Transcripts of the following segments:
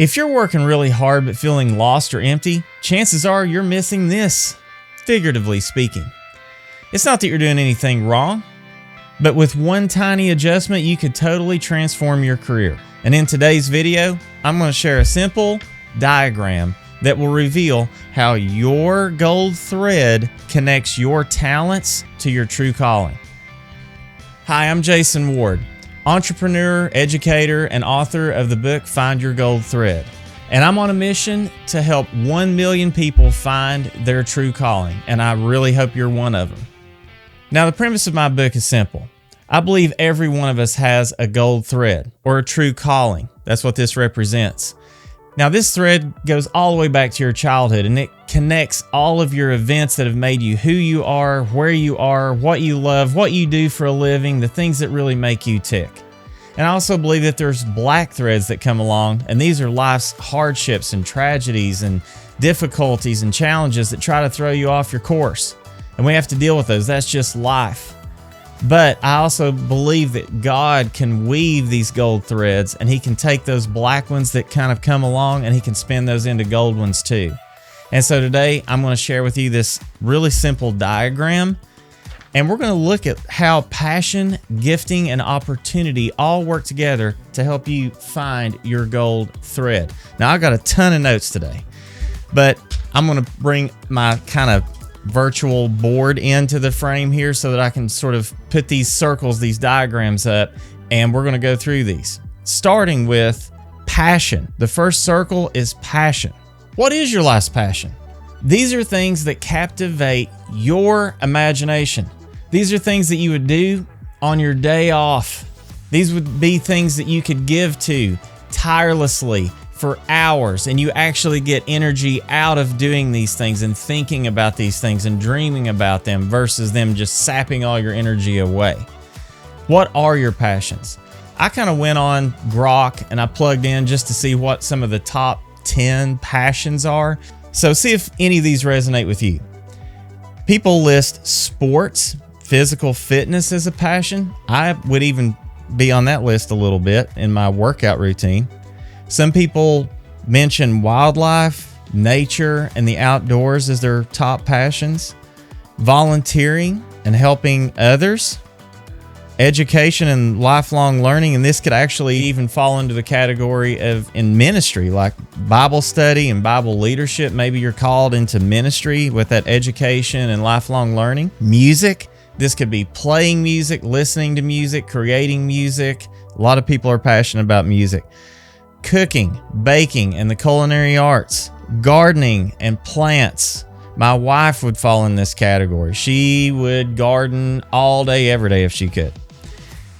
If you're working really hard but feeling lost or empty, chances are you're missing this, figuratively speaking. It's not that you're doing anything wrong, but with one tiny adjustment, you could totally transform your career. And in today's video, I'm going to share a simple diagram that will reveal how your gold thread connects your talents to your true calling. Hi, I'm Jason Ward, entrepreneur, educator, and author of the book Find Your Gold Thread. And I'm on a mission to help 1 million people find their true calling, and I really hope you're one of them. Now, the premise of my book is simple. I believe every one of us has a gold thread, or a true calling. That's what this represents. Now, this thread goes all the way back to your childhood, and it connects all of your events that have made you who you are, where you are, what you love, what you do for a living, the things that really make you tick. And I also believe that there's black threads that come along, and these are life's hardships and tragedies and difficulties and challenges that try to throw you off your course. And we have to deal with those. That's just life. But I also believe that God can weave these gold threads, and He can take those black ones that kind of come along and He can spin those into gold ones too. And so today I'm going to share with you this really simple diagram, and we're going to look at how passion, gifting, and opportunity all work together to help you find your gold thread. Now, I got a ton of notes today, but I'm going to bring my kind of virtual board into the frame here so that I can sort of put these circles, these diagrams up, and we're going to go through these. Starting with passion. The first circle is passion. What is your life's passion? These are things that captivate your imagination. These are things that you would do on your day off. These would be things that you could give to tirelessly for hours, and you actually get energy out of doing these things and thinking about these things and dreaming about them versus them just sapping all your energy away. What are your passions? I kind of went on Grok and I plugged in just to see what some of the top 10 passions are. So see if any of these resonate with you. People list sports, physical fitness as a passion. I would even be on that list a little bit in my workout routine. Some people mention wildlife, nature, and the outdoors as their top passions. Volunteering and helping others. Education and lifelong learning, and this could actually even fall into the category of in ministry, like Bible study and Bible leadership. Maybe you're called into ministry with that education and lifelong learning. Music. This could be playing music, listening to music, creating music. A lot of people are passionate about music. Cooking, baking, and the culinary arts, gardening and plants. My wife would fall in this category. She would garden all day, every day if she could.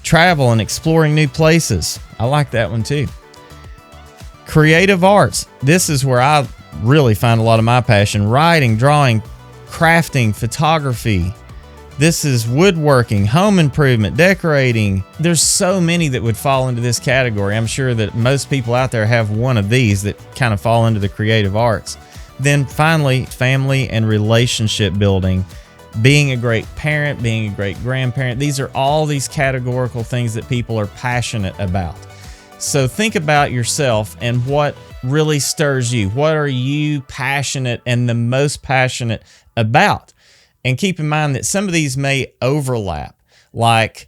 Travel and exploring new places. I like that one too. Creative arts. This is where I really find a lot of my passion. Writing, drawing, crafting, photography. This is woodworking, home improvement, decorating. There's so many that would fall into this category. I'm sure that most people out there have one of these that kind of fall into the creative arts. Then finally, family and relationship building, being a great parent, being a great grandparent. These are all these categorical things that people are passionate about. So think about yourself and what really stirs you. What are you passionate and the most passionate about? And keep in mind that some of these may overlap. Like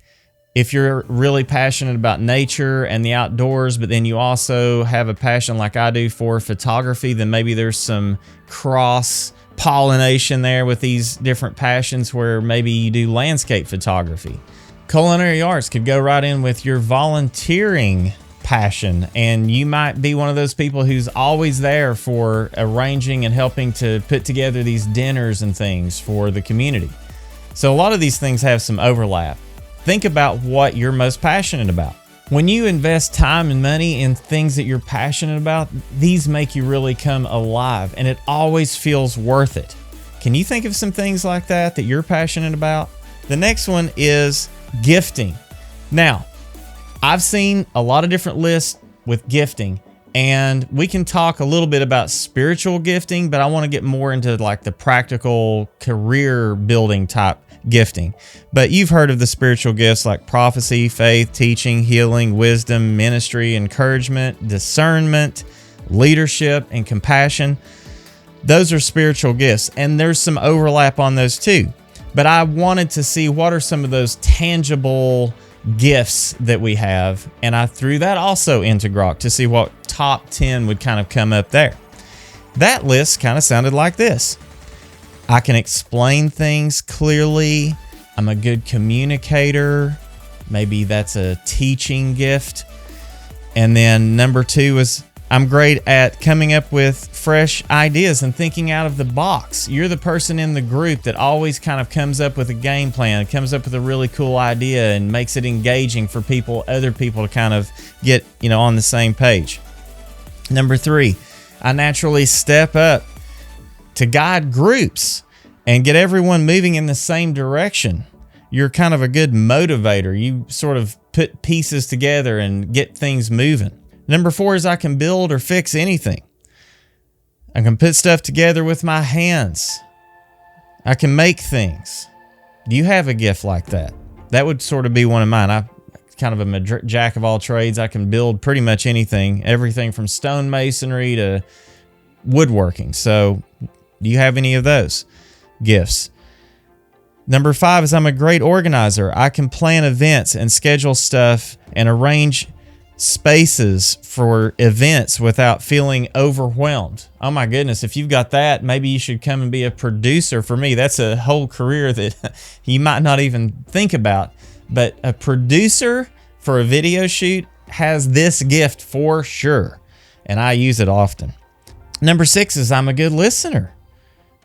if you're really passionate about nature and the outdoors, but then you also have a passion like I do for photography, then maybe there's some cross-pollination there with these different passions where maybe you do landscape photography. Culinary arts could go right in with your volunteering passion, and you might be one of those people who's always there for arranging and helping to put together these dinners and things for the community. So a lot of these things have some overlap. Think about what you're most passionate about. When you invest time and money in things that you're passionate about, these make you really come alive, and it always feels worth it. Can you think of some things like that you're passionate about? The next one is gifting. Now, I've seen a lot of different lists with gifting, and we can talk a little bit about spiritual gifting, but I want to get more into like the practical career building type gifting. But you've heard of the spiritual gifts like prophecy, faith, teaching, healing, wisdom, ministry, encouragement, discernment, leadership, and compassion. Those are spiritual gifts, and there's some overlap on those too. But I wanted to see what are some of those tangible gifts that we have, and I threw that also into Grok to see what top 10 would kind of come up there. That list kind of sounded like this. I can explain things clearly. I'm a good communicator. Maybe that's a teaching gift. And then number 2 is I'm great at coming up with fresh ideas and thinking out of the box. You're the person in the group that always kind of comes up with a game plan, comes up with a really cool idea and makes it engaging for other people to kind of get, on the same page. Number 3, I naturally step up to guide groups and get everyone moving in the same direction. You're kind of a good motivator. You sort of put pieces together and get things moving. Number 4 is I can build or fix anything. I can put stuff together with my hands. I can make things. Do you have a gift like that? That would sort of be one of mine. I'm kind of a jack of all trades. I can build pretty much anything, everything from stonemasonry to woodworking. So do you have any of those gifts? Number 5 is I'm a great organizer. I can plan events and schedule stuff and arrange spaces for events without feeling overwhelmed. Oh my goodness, if you've got that, maybe you should come and be a producer. For me, that's a whole career that you might not even think about. But a producer for a video shoot has this gift for sure, and I use it often. Number 6 is I'm a good listener.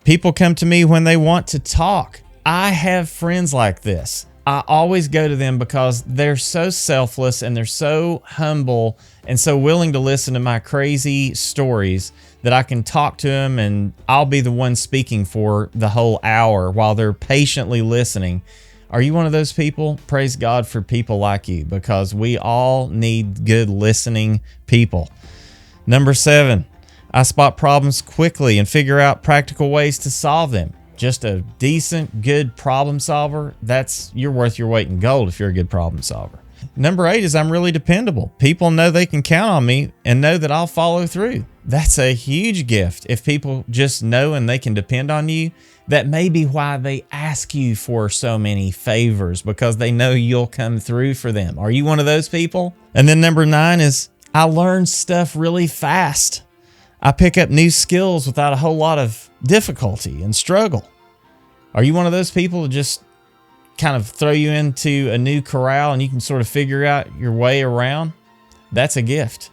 People come to me when they want to talk. I have friends like this. I always go to them because they're so selfless and they're so humble and so willing to listen to my crazy stories that I can talk to them and I'll be the one speaking for the whole hour while they're patiently listening. Are you one of those people? Praise God for people like you, because we all need good listening people. Number 7, I spot problems quickly and figure out practical ways to solve them. Just a decent, good problem solver. You're worth your weight in gold if you're a good problem solver. Number 8 is I'm really dependable. People know they can count on me and know that I'll follow through. That's a huge gift. If people just know and they can depend on you, that may be why they ask you for so many favors, because they know you'll come through for them. Are you one of those people? And then number 9 is I learn stuff really fast. I pick up new skills without a whole lot of difficulty and struggle. Are you one of those people that just kind of throw you into a new corral and you can sort of figure out your way around? That's a gift.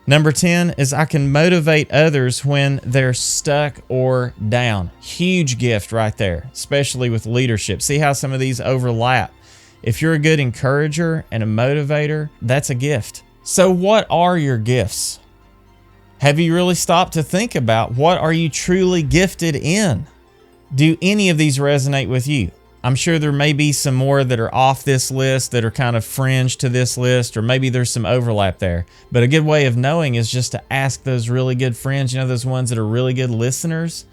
Number 10 is I can motivate others when they're stuck or down. Huge gift right there, especially with leadership. See how some of these overlap. If you're a good encourager and a motivator, that's a gift. So what are your gifts? Have you really stopped to think about what are you truly gifted in? Do any of these resonate with you? I'm sure there may be some more that are off this list that are kind of fringe to this list, or maybe there's some overlap there. But a good way of knowing is just to ask those really good friends, those ones that are really good listeners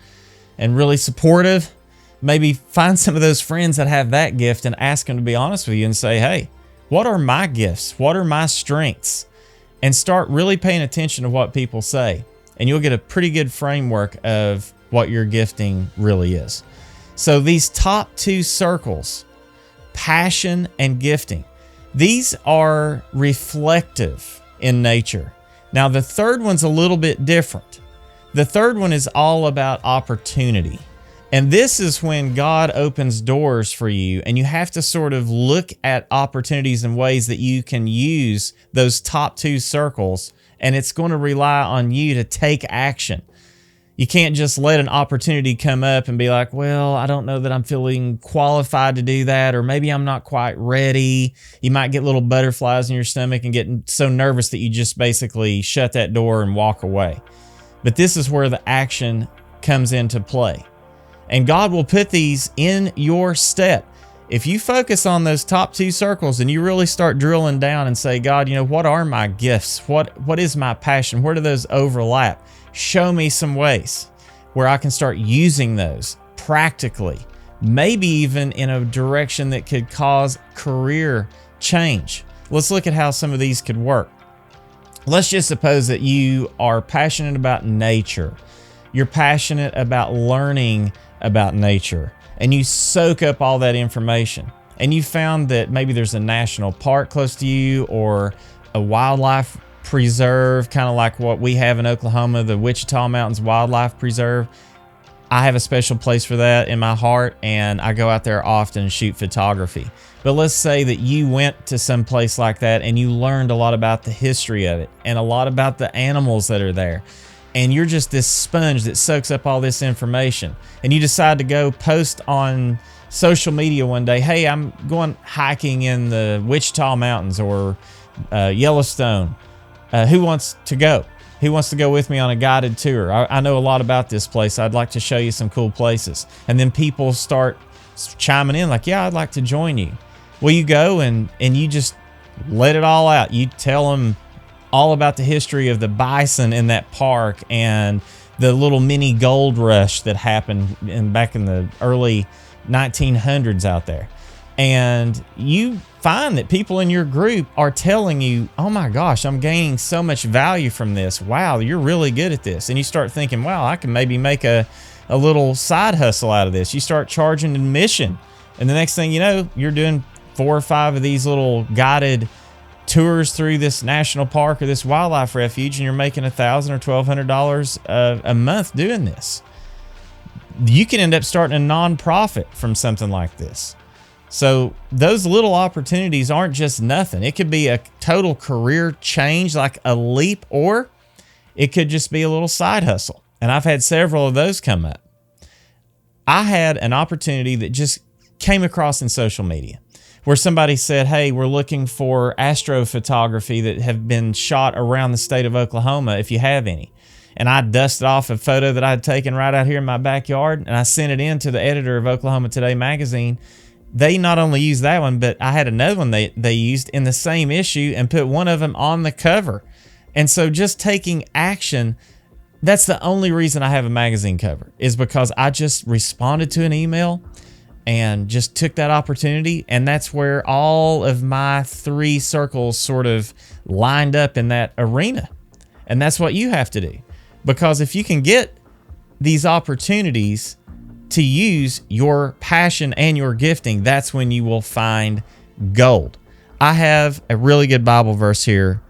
and really supportive. Maybe find some of those friends that have that gift and ask them to be honest with you and say, hey, what are my gifts? What are my strengths? And start really paying attention to what people say. And you'll get a pretty good framework of what your gifting really is. So these top 2 circles, passion and gifting, these are reflective in nature. Now the third one's a little bit different. The third one is all about opportunity. And this is when God opens doors for you, and you have to sort of look at opportunities and ways that you can use those top 2 circles, and it's going to rely on you to take action. You can't just let an opportunity come up and be like, well, I don't know that I'm feeling qualified to do that, or maybe I'm not quite ready. You might get little butterflies in your stomach and get so nervous that you just basically shut that door and walk away. But this is where the action comes into play. And God will put these in your step. If you focus on those top 2 circles and you really start drilling down and say, God, what are my gifts? What is my passion? Where do those overlap? Show me some ways where I can start using those practically, maybe even in a direction that could cause career change. Let's look at how some of these could work. let's just suppose that you are passionate about nature. You're passionate about learning about nature, and you soak up all that information. And you found that maybe there's a national park close to you, or a wildlife preserve, kind of like what we have in Oklahoma, the Wichita Mountains Wildlife Preserve. I have a special place for that in my heart, and I go out there often and shoot photography. But let's say that you went to some place like that and you learned a lot about the history of it and a lot about the animals that are there. And you're just this sponge that soaks up all this information. And you decide to go post on social media one day, hey, I'm going hiking in the Wichita Mountains or Yellowstone. Who wants to go? Who wants to go with me on a guided tour? I know a lot about this place. I'd like to show you some cool places. And then people start chiming in like, yeah, I'd like to join you. Well, you go and you just let it all out. You tell them all about the history of the bison in that park and the little mini gold rush that happened back in the early 1900s out there. And you find that people in your group are telling you, oh my gosh, I'm gaining so much value from this. Wow, you're really good at this. And you start thinking, wow, I can maybe make a little side hustle out of this. You start charging admission. And the next thing you know, you're doing 4 or 5 of these little guided tours through this national park or this wildlife refuge, and you're making $1,000 or $1,200 a month doing this. You can end up starting a nonprofit from something like this. So those little opportunities aren't just nothing. It could be a total career change, like a leap, or it could just be a little side hustle. And I've had several of those come up. I had an opportunity that just came across in social media where somebody said, hey, we're looking for astrophotography that have been shot around the state of Oklahoma, if you have any. And I dusted off a photo that I'd taken right out here in my backyard, and I sent it in to the editor of Oklahoma Today magazine. They not only used that one, but I had another one they used in the same issue and put one of them on the cover. And so just taking action, that's the only reason I have a magazine cover, is because I just responded to an email and just took that opportunity. And that's where all of my 3 circles sort of lined up in that arena. And that's what you have to do. Because if you can get these opportunities to use your passion and your gifting, that's when you will find gold. I have a really good Bible verse here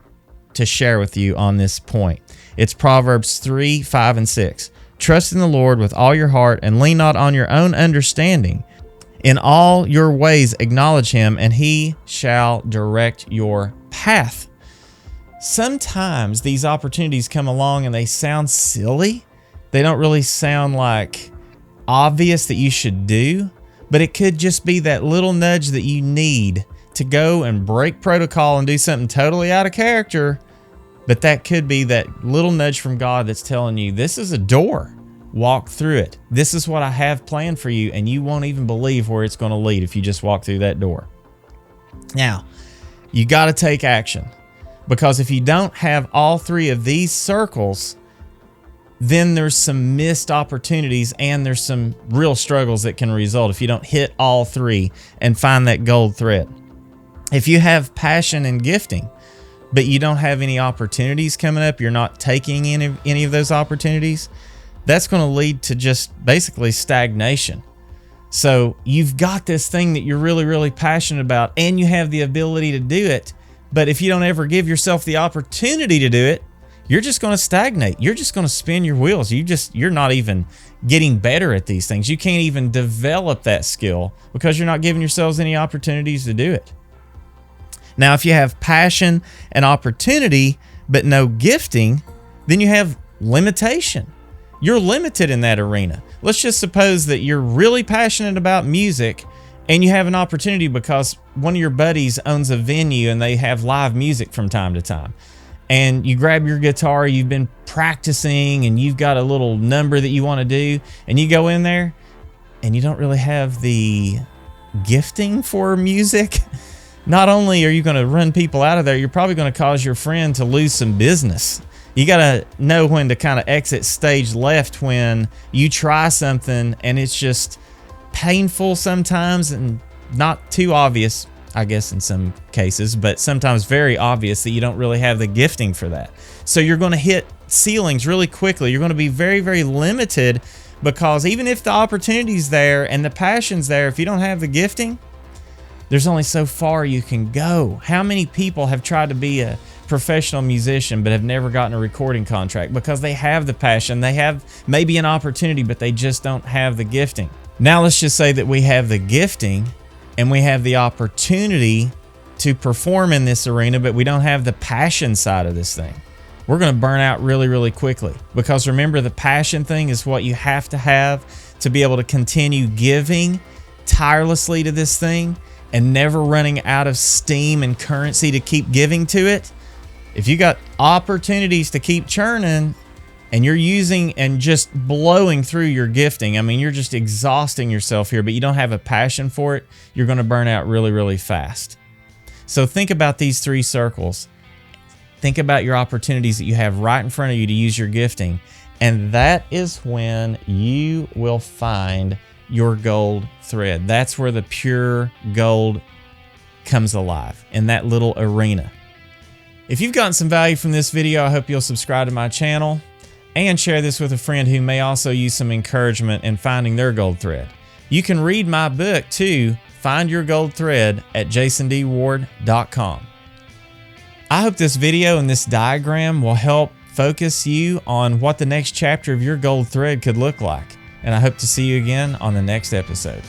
to share with you on this point. It's Proverbs 3, 5, and 6. Trust in the Lord with all your heart and lean not on your own understanding. In all your ways acknowledge him, and he shall direct your path. Sometimes these opportunities come along and they sound silly. They don't really sound like obvious that you should do, but it could just be that little nudge that you need to go and break protocol and do something totally out of character. But that could be that little nudge from God that's telling you, this is a door. Walk through it. This is what I have planned for you, and you won't even believe where it's going to lead if you just walk through that door. Now, you got to take action, because if you don't have all 3 of these circles, then there's some missed opportunities and there's some real struggles that can result if you don't hit all 3 and find that gold thread. If you have passion and gifting, but you don't have any opportunities coming up, you're not taking any of those opportunities, that's going to lead to just basically stagnation. So you've got this thing that you're really, really passionate about, and you have the ability to do it. But if you don't ever give yourself the opportunity to do it, you're just going to stagnate. You're just going to spin your wheels. You're not even getting better at these things. You can't even develop that skill because you're not giving yourselves any opportunities to do it. Now, if you have passion and opportunity, but no gifting, then you have limitation. You're limited in that arena. Let's just suppose that you're really passionate about music and you have an opportunity because one of your buddies owns a venue and they have live music from time to time. And you grab your guitar, you've been practicing, and you've got a little number that you want to do, and you go in there and you don't really have the gifting for music. Not only are you going to run people out of there, you're probably going to cause your friend to lose some business. You got to know when to kind of exit stage left when you try something and it's just painful sometimes and not too obvious. I guess in some cases, but sometimes very obvious that you don't really have the gifting for that. So you're going to hit ceilings really quickly. You're going to be very, very limited, because even if the opportunity's there and the passion's there, if you don't have the gifting, there's only so far you can go. How many people have tried to be a professional musician but have never gotten a recording contract because they have the passion, they have maybe an opportunity, but they just don't have the gifting? Now let's just say that we have the gifting and we have the opportunity to perform in this arena, but we don't have the passion side of this thing. We're going to burn out really, really quickly, because remember, the passion thing is what you have to be able to continue giving tirelessly to this thing and never running out of steam and currency to keep giving to it. If you got opportunities to keep churning and you're using and just blowing through your gifting, I mean, you're just exhausting yourself here, but you don't have a passion for it, you're going to burn out really, really fast. So think about these 3 circles. Think about your opportunities that you have right in front of you to use your gifting. And that is when you will find your gold thread. That's where the pure gold comes alive, in that little arena. If you've gotten some value from this video, I hope you'll subscribe to my channel and share this with a friend who may also use some encouragement in finding their gold thread. You can read my book too, Find Your Gold Thread, at jasondward.com. I hope this video and this diagram will help focus you on what the next chapter of your gold thread could look like. And I hope to see you again on the next episode.